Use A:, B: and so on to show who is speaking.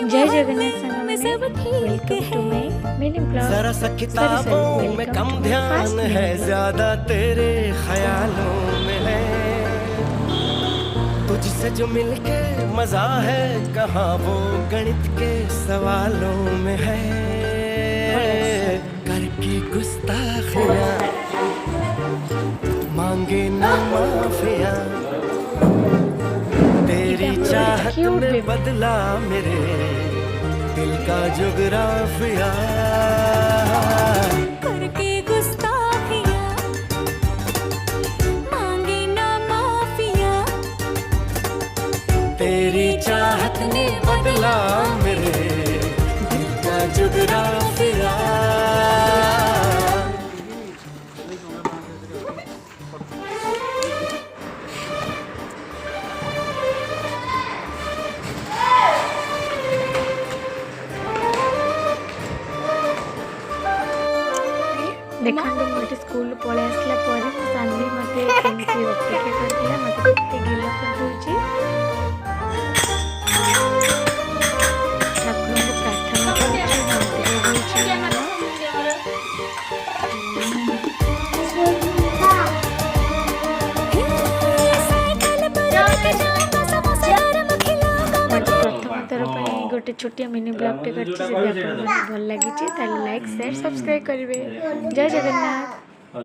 A: जय जगन्नाथ संग मैंने welcome to my mini blog.
B: जरा सा किताबों में कम ध्यान है, ज्यादा तेरे ख्यालों में है। तुझसे जो मिलके मजा है, कहाँ वो गणित के सवालों में है। करके गुस्ताखियां मांगे ना माफिया, तेरी चाहत ने बदला मेरे दिल का जुगराफिया।
C: करके गुस्ताखियां मांगे ना माफिया,
B: तेरी चाहत ने बदला मेरे दिल का जुगराफिया।
A: देखो मुझे स्कूल पळै आसला परे मो सानवी मते केमती अपेक्षा करथिला, मते केते गिला कर दोची। ठाकुर को प्रार्थना करछि, मंत्र प्रथम थर पर गोटे छोटिया मिनी ब्लॉग टे करछि। जदि आपको भल लागिछि ताले लाइक शेयर सब्सक्राइब करिवे। जय जगन्नाथ।